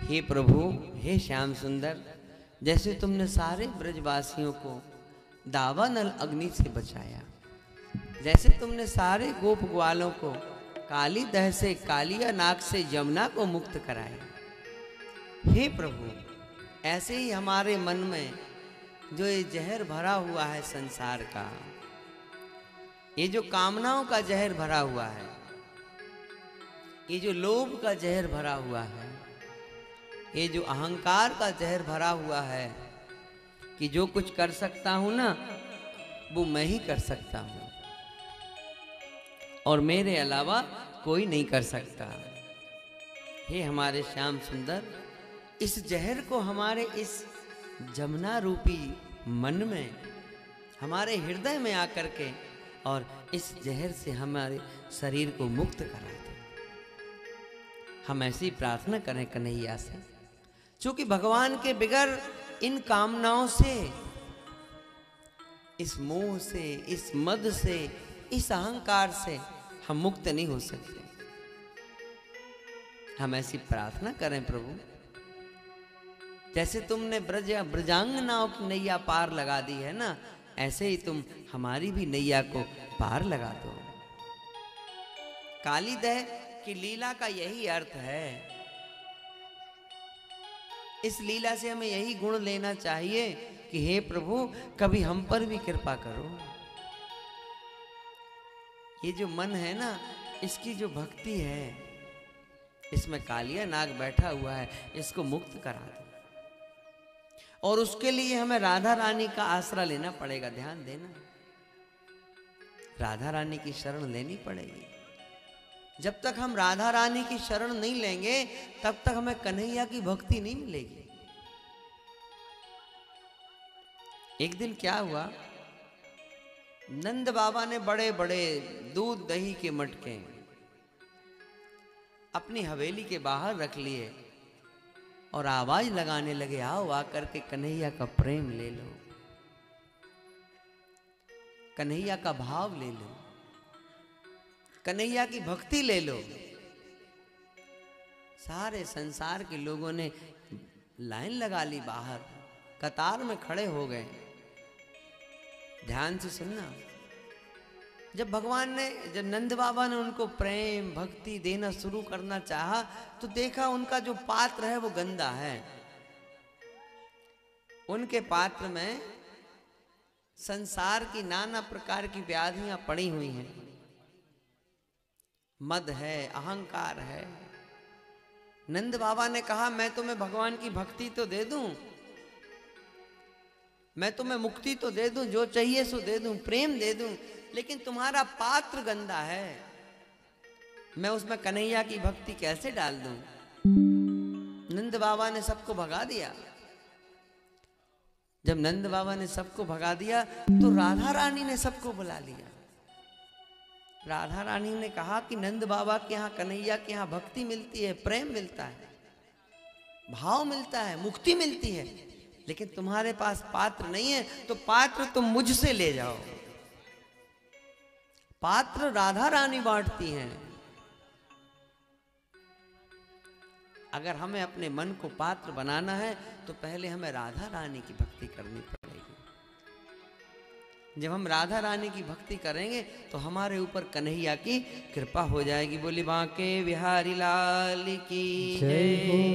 हे प्रभु, हे श्याम सुंदर, जैसे तुमने सारे ब्रजवासियों को दावानल अग्नि से बचाया, जैसे तुमने सारे गोप ग्वालों को काली दह से, कालिया नाग से यमुना को मुक्त कराया, हे प्रभु, ऐसे ही हमारे मन में जो ये जहर भरा हुआ है संसार का, ये जो कामनाओं का जहर भरा हुआ है, ये जो लोभ का जहर भरा हुआ है, ये जो अहंकार का जहर भरा हुआ है कि जो कुछ कर सकता हूं ना वो मैं ही कर सकता हूं और मेरे अलावा कोई नहीं कर सकता। हे हमारे श्याम सुंदर, इस जहर को हमारे इस जमुना रूपी मन में, हमारे हृदय में आकर के और इस जहर से हमारे शरीर को मुक्त करा दे। हम ऐसी प्रार्थना करें कन्हैया से, क्योंकि भगवान के बिगर इन कामनाओं से, इस मोह से, इस मद से, इस अहंकार से हम मुक्त नहीं हो सकते। हम ऐसी प्रार्थना करें प्रभु, जैसे तुमने ब्रजांगनाओं की नैया पार लगा दी है ना, ऐसे ही तुम हमारी भी नैया को पार लगा दो। काली दह की लीला का यही अर्थ है। इस लीला से हमें यही गुण लेना चाहिए कि हे प्रभु, कभी हम पर भी कृपा करो। ये जो मन है ना, इसकी जो भक्ति है, इसमें कालिया नाग बैठा हुआ है, इसको मुक्त करा दो। और उसके लिए हमें राधा रानी का आसरा लेना पड़ेगा। ध्यान देना, राधा रानी की शरण लेनी पड़ेगी। जब तक हम राधा रानी की शरण नहीं लेंगे तब तक हमें कन्हैया की भक्ति नहीं मिलेगी। एक दिन क्या हुआ, नंद बाबा ने बड़े बड़े दूध दही के मटके अपनी हवेली के बाहर रख लिए और आवाज लगाने लगे, आओ आकर के कन्हैया का प्रेम ले लो, कन्हैया का भाव ले लो, कन्हैया की भक्ति ले लो। सारे संसार के लोगों ने लाइन लगा ली, बाहर कतार में खड़े हो गए। ध्यान से सुनना, जब भगवान ने, जब नंद बाबा ने उनको प्रेम भक्ति देना शुरू करना चाहा तो देखा उनका जो पात्र है वो गंदा है। उनके पात्र में संसार की नाना प्रकार की व्याधियां पड़ी हुई हैं। मद है, अहंकार है। नंद बाबा ने कहा, मैं तुम्हें भगवान की भक्ति तो दे दूं, मैं तुम्हें मुक्ति तो दे दूं, जो चाहिए सो दे दूं, प्रेम दे दूं, लेकिन तुम्हारा पात्र गंदा है, मैं उसमें कन्हैया की भक्ति कैसे डाल दूं। नंद बाबा ने सबको भगा दिया। जब नंद बाबा ने सबको भगा दिया तो राधा रानी ने सबको बुला लिया। राधा रानी ने कहा कि नंद बाबा के यहाँ, कन्हैया के यहाँ भक्ति मिलती है, प्रेम मिलता है, भाव मिलता है, मुक्ति मिलती है, लेकिन तुम्हारे पास पात्र नहीं है, तो पात्र तुम मुझसे ले जाओ। पात्र राधा रानी बांटती हैं। अगर हमें अपने मन को पात्र बनाना है तो पहले हमें राधा रानी की भक्ति करनी पड़ेगी। जब हम राधा रानी की भक्ति करेंगे तो हमारे ऊपर कन्हैया की कृपा हो जाएगी। बोली बांके बिहारी लाल की जय।